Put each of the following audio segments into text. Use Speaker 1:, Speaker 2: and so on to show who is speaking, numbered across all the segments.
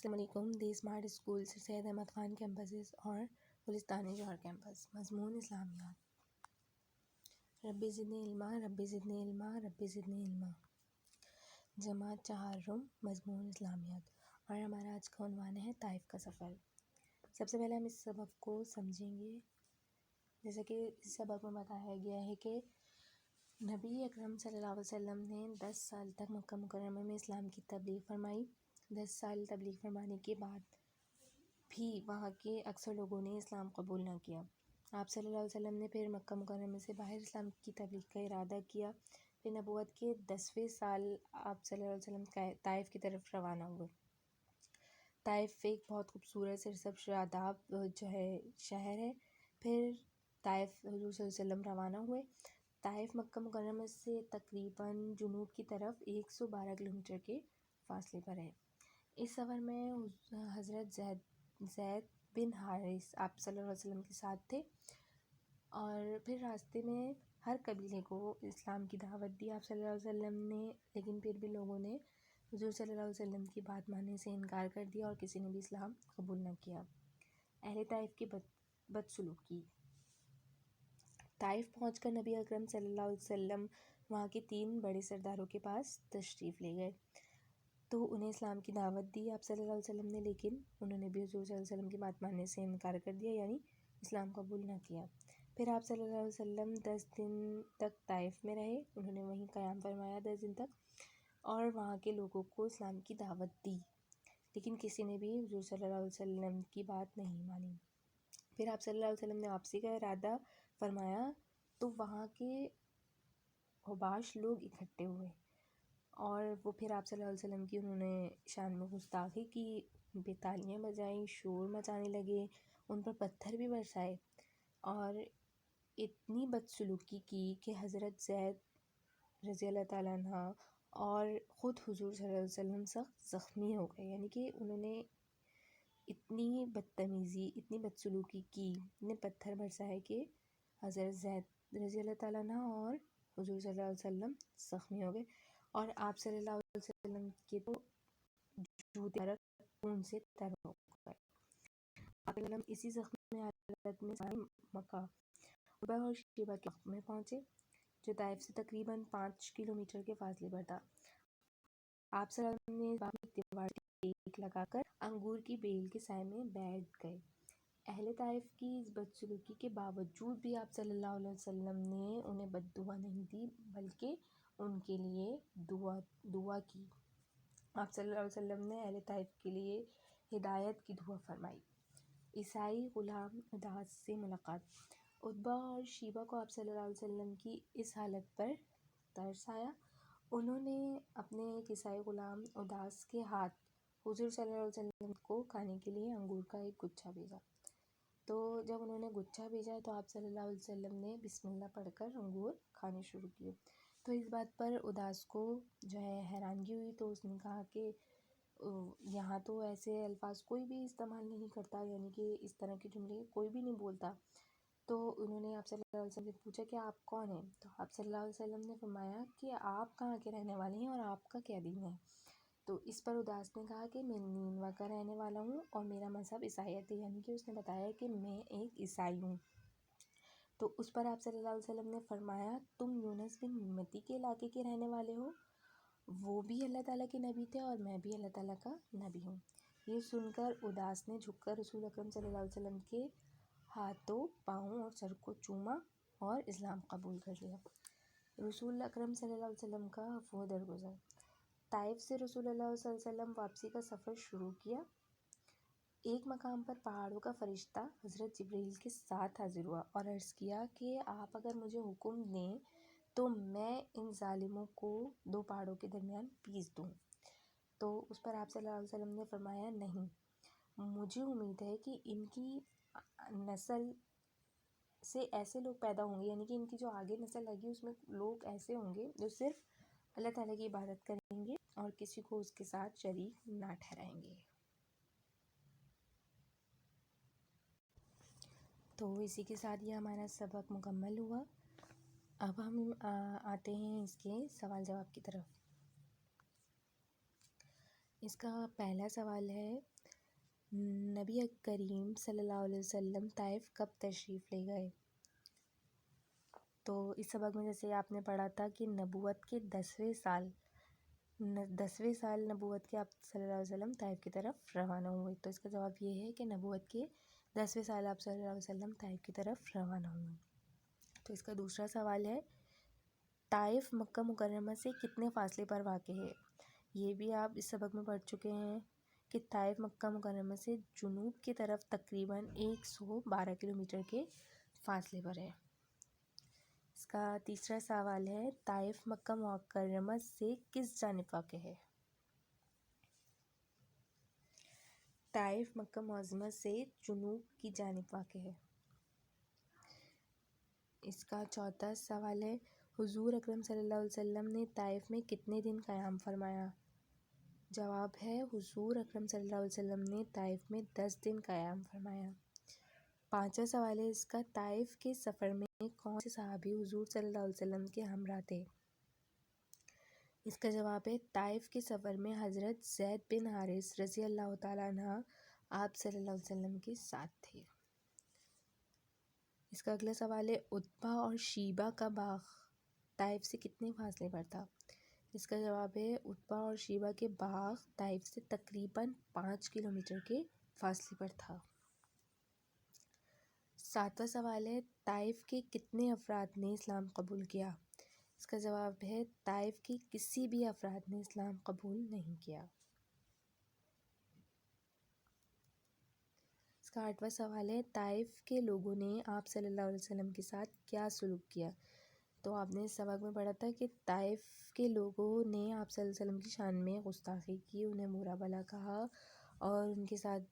Speaker 1: السلام علیکم. دی smart school سید Ahmad Khan campuses اور گلستان جوہر کیمپس. مضمون اسلامیات. رب زدنی علما رب زدنی علما رب زدنی علما. جماعت چہارم. مضمون اسلامیات. اور ہمارا آج کا عنوان ہے طائف کا سفر. سب سے پہلے ہم اس سبق کو سمجھیں گے. جیسا کہ اس سبق میں بتایا گیا ہے کہ نبی اکرم صلی اللہ علیہ وسلم نے 10 سال تک مکہ مکرمہ میں اسلام کی تبلیغ فرمائی. 10 سال تبلیغ فرمانے کے بعد بھی وہاں کے اکثر لوگوں نے اسلام قبول نہ کیا. آپ صلی اللہ علیہ وسلم نے پھر مکہ مکرمہ سے باہر اسلام کی تبلیغ کا ارادہ کیا. پھر نبوت کے 10ویں سال آپ صلی اللہ علیہ وسلم طائف کی طرف روانہ ہوئے. طائف ایک بہت خوبصورت سرسبز شاداب شہر ہے. پھر طائف حضور صلی اللہ علیہ وسلم روانہ ہوئے. طائف مکہ مکرمہ سے تقریباً جنوب کی طرف 112 کلومیٹر کے فاصلے پر ہے. اس سفر میں حضرت زید بن حارث آپ صلی اللہ علیہ وسلم کے ساتھ تھے. اور پھر راستے میں ہر قبیلے کو اسلام کی دعوت دی آپ صلی اللہ علیہ وسلم نے. لیکن پھر بھی لوگوں نے حضور صلی اللہ علیہ وسلم کی بات ماننے سے انکار کر دیا اور کسی نے بھی اسلام قبول نہ کیا. اہل طائف کی بدسلوکی. طائف پہنچ کر نبی اکرم صلی اللہ علیہ وسلم وہاں کے 3 بڑے سرداروں کے پاس تشریف لے گئے تو انہیں اسلام کی دعوت دی آپ صلی اللہ علیہ وسلم نے. لیکن انہوں نے بھی حضور صلی اللہ علیہ وسلم کی بات ماننے سے انکار کر دیا، یعنی اسلام قبول نہ کیا. پھر آپ صلی اللہ علیہ وسلم 10 دن تک طائف میں رہے. انہوں نے وہیں قیام فرمایا 10 دن تک اور وہاں کے لوگوں کو اسلام کی دعوت دی. لیکن کسی نے بھی حضور صلی اللہ علیہ وسلم کی بات نہیں مانی. پھر آپ صلی اللہ علیہ وسلم نے واپسی کا ارادہ فرمایا تو وہاں کے حباش لوگ اکٹھے ہوئے اور وہ پھر آپ صلی اللہ علیہ وسلم کی انہوں نے شان میں گستاخی کی، ان پہ تالیاں بجائیں، شور مچانے لگے، ان پر پتھر بھی برسائے اور اتنی بدسلوکی کی کہ حضرت زید رضی اللہ تعالیٰ عنہ اور خود حضور صلی اللہ علیہ وسلم سخت زخمی ہو گئے. یعنی کہ انہوں نے اتنی بدتمیزی، اتنی بدسلوکی کی، اتنے پتھر برسائے کہ حضرت زید رضی اللہ تعالیٰ عنہ اور حضور صلی اللہ علیہ وسلم زخمی ہو گئے. اور آپ صلی اللہ علیہ وسلم کے تو جوتے خون سے تر ہو گئے. آپ وسلم اسی زخمی حالت میں مکہ عبا اور شیبہ کے وقت میں پہنچے جو طائف سے تقریباً 5 کلومیٹر کے فاصلے پر تھا. آپ صلی اللہ علیہ وسلم نے باغ میں دیوار ٹیک لگا کر انگور کی بیل کے سائے میں بیٹھ گئے. اہل طائف کی اس بدسلوکی کے باوجود بھی آپ صلی اللہ علیہ وسلم نے انہیں بد دعا نہیں دی بلکہ ان کے لیے دعا کی. آپ صلی اللہ علیہ وسلم نے اہل طائف کے لیے ہدایت کی دعا فرمائی. عیسائی غلام اداس سے ملاقات. عتبہ اور شیبہ کو آپ صلی اللہ علیہ وسلم کی اس حالت پر ترس آیا. انہوں نے اپنے ایک عیسائی غلام اداس کے ہاتھ حضور صلی اللہ علیہ وسلم کو کھانے کے لیے انگور کا ایک گچھا بھیجا. تو جب انہوں نے گچھا بھیجا تو آپ صلی اللہ علیہ وسلم نے بسم اللہ پڑھ کر انگور کھانے شروع کیے. تو اس بات پر اداس کو حیرانگی ہوئی. تو اس نے کہا کہ یہاں تو ایسے الفاظ کوئی بھی استعمال نہیں کرتا، یعنی کہ اس طرح کے جملے کوئی بھی نہیں بولتا. تو انہوں نے آپ صلی اللہ علیہ وسلم سے پوچھا کہ آپ کون ہیں؟ تو آپ صلی اللہ علیہ وسلم نے فرمایا کہ آپ کہاں کے رہنے والے ہیں اور آپ کا کیا دین ہے؟ تو اس پر اداس نے کہا کہ میں نینوا کا رہنے والا ہوں اور میرا مذہب عیسائیت ہے. یعنی کہ اس نے بتایا کہ میں ایک عیسائی ہوں. تو اس پر آپ صلی اللہ علیہ وسلم نے فرمایا تم یونس بن متی کے علاقے کے رہنے والے ہو؟ وہ بھی اللہ تعالیٰ کے نبی تھے اور میں بھی اللہ تعالیٰ کا نبی ہوں. یہ سن کر اداس نے جھک کر رسول اکرم صلی اللہ علیہ وسلم کے ہاتھوں، پاؤں اور سر کو چوما اور اسلام قبول کر لیا. رسول اکرم صلی اللہ علیہ وسلم کا عفو درگزر. طائف سے رسول اللہ صلی اللہ علیہ وسلم واپسی کا سفر شروع کیا. ایک مقام پر پہاڑوں کا فرشتہ حضرت جبرائیل کے ساتھ حاضر ہوا اور عرض کیا کہ آپ اگر مجھے حکم دیں تو میں ان ظالموں کو 2 پہاڑوں کے درمیان پیس دوں. تو اس پر آپ صلی اللہ علیہ وسلم نے فرمایا نہیں، مجھے امید ہے کہ ان کی نسل سے ایسے لوگ پیدا ہوں گے، یعنی کہ ان کی جو آگے نسل آئے گی اس میں لوگ ایسے ہوں گے جو صرف اللہ تعالیٰ کی عبادت کریں گے اور کسی کو اس کے ساتھ شریک نہ ٹھہرائیں گے. تو اسی کے ساتھ یہ ہمارا سبق مکمل ہوا. اب ہم آتے ہیں اس کے سوال جواب کی طرف. اس کا پہلا سوال ہے نبی کریم صلی اللہ علیہ وسلم طائف کب تشریف لے گئے؟ تو اس سبق میں جیسے آپ نے پڑھا تھا کہ نبوت کے 10ویں سال نبوت کے آپ صلی اللہ علیہ وسلم طائف کی طرف روانہ ہوئے، تو اس کا جواب یہ ہے کہ نبوت کے 10ویں سال آپ صلی اللہ علیہ وسلم طائف کی طرف روانہ ہوئے۔ تو اس کا دوسرا سوال ہے طائف مکہ مکرمہ سے کتنے فاصلے پر واقع ہے؟ یہ بھی آپ اس سبق میں پڑھ چکے ہیں کہ طائف مکہ مکرمہ سے جنوب کی طرف تقریباً 112 کلومیٹر کے فاصلے پر ہے۔ اس کا تیسرا سوال ہے طائف مکہ مکرمہ سے کس جانب واقع ہے؟ طائف مکہ معظمہ سے جنوب کی جانب واقع ہے۔ اس کا چوتھا سوال ہے حضور اکرم صلی اللہ علیہ وسلم نے طائف میں کتنے دن قیام فرمایا؟ جواب ہے حضور اکرم صلی اللہ علیہ وسلم نے طائف میں 10 دن قیام فرمایا۔ پانچواں سوال ہے اس کا طائف کے سفر میں کون سے صحابی حضور صلی اللہ علیہ وسلم کے ہمراہ تھے؟ اس کا جواب ہے طائف کے سفر میں حضرت زید بن حارث رضی اللہ تعالیٰ عنہ آپ صلی اللہ علیہ وسلم کے ساتھ تھے۔ اس کا اگلا سوال ہے عتبہ اور شیبہ کا باغ طائف سے کتنے فاصلے پر تھا؟ اس کا جواب ہے عتبہ اور شیبہ کے باغ طائف سے تقریباً 5 کلومیٹر کے فاصلے پر تھا۔ ساتواں سوال ہے طائف کے کتنے افراد نے اسلام قبول کیا؟ اس کا جواب ہے طائف کے کسی بھی افراد نے اسلام قبول نہیں کیا۔ اس کا آٹھواں سوال ہے طائف کے لوگوں نے آپ صلی اللہ علیہ وسلم کے ساتھ کیا سلوک کیا؟ تو آپ نے اس سبق میں پڑھا تھا کہ طائف کے لوگوں نے آپ صلی اللہ علیہ وسلم کی شان میں گستاخی کی، انہیں برا بھلا کہا اور ان کے ساتھ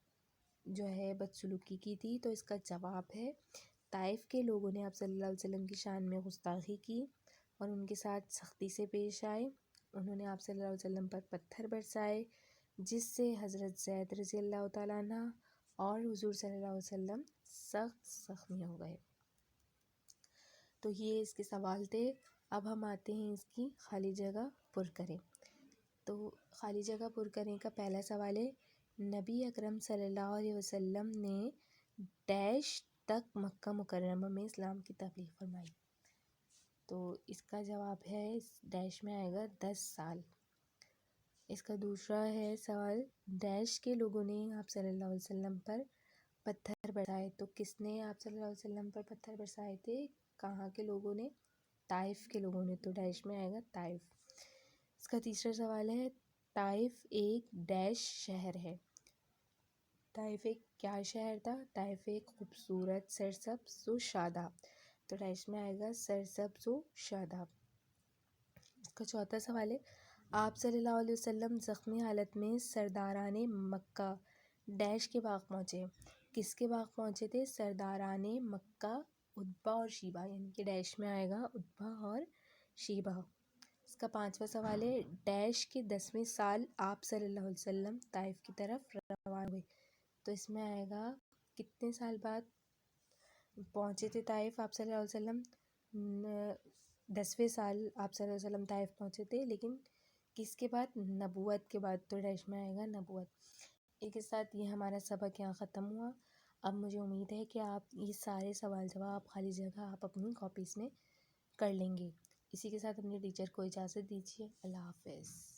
Speaker 1: جو ہے بدسلوکی کی تھی۔ تو اس کا جواب ہے طائف کے لوگوں نے آپ صلی اللہ علیہ وسلم کی شان میں گستاخی کی اور ان کے ساتھ سختی سے پیش آئے، انہوں نے آپ صلی اللہ علیہ وسلم پر پتھر برسائے جس سے حضرت زید رضی اللہ تعالیٰ عنہ اور حضور صلی اللہ علیہ وسلم سخت زخمی ہو گئے۔ تو یہ اس کے سوال تھے۔ اب ہم آتے ہیں اس کی خالی جگہ پر کریں۔ تو خالی جگہ پر کریں کا پہلا سوال ہے نبی اکرم صلی اللہ علیہ وسلم نے ڈیش تک مکہ مکرمہ میں اسلام کی تبلیغ فرمائی؟ تو اس کا جواب ہے اس ڈیش میں آئے گا 10 سال۔ اس کا دوسرا ہے سوال ڈیش کے لوگوں نے آپ صلی اللہ علیہ وسلم پر پتھر برسائے؟ تو کس نے آپ صلی اللہ علیہ وسلم پر پتھر برسائے تھے؟ کہاں کے لوگوں نے؟ طائف کے لوگوں نے، تو ڈیش میں آئے گا طائف۔ اس کا تیسرا سوال ہے طائف ایک ڈیش شہر ہے؟ طائف ایک کیا شہر تھا؟ طائف ایک خوبصورت سرسبز و شاداب، تو ڈیش میں آئے گا سرسبز و شاداب۔ اس کا چوتھا سوال ہے آپ صلی اللہ علیہ وسلم زخمی حالت میں سرداران مکہ ڈیش کے باغ پہنچے؟ کس کے باغ پہنچے تھے؟ سرداران مکہ عتبہ اور شیبہ، یعنی کہ ڈیش میں آئے گا عتبہ اور شیبہ۔ اس کا پانچواں سوال ہے ڈیش کے 10ویں سال آپ صلی اللہ علیہ وسلم طائف کی طرف روانہ ہوئے؟ تو اس میں آئے گا کتنے سال بعد پہنچے تھے طائف آپ صلی اللہ علیہ وسلم؟ 10ویں سال آپ صلی اللہ علیہ وسلم طائف پہنچے تھے، لیکن کس کے بعد؟ نبوت کے بعد، تو ڈیش میں آئے گا نبوت۔ اس کے ساتھ یہ ہمارا سبق یہاں ختم ہوا۔ اب مجھے امید ہے کہ آپ یہ سارے سوال جواب خالی جگہ آپ اپنی کاپیز میں کر لیں گے۔ اسی کے ساتھ اپنے ٹیچر کو اجازت دیجیے۔ اللہ حافظ۔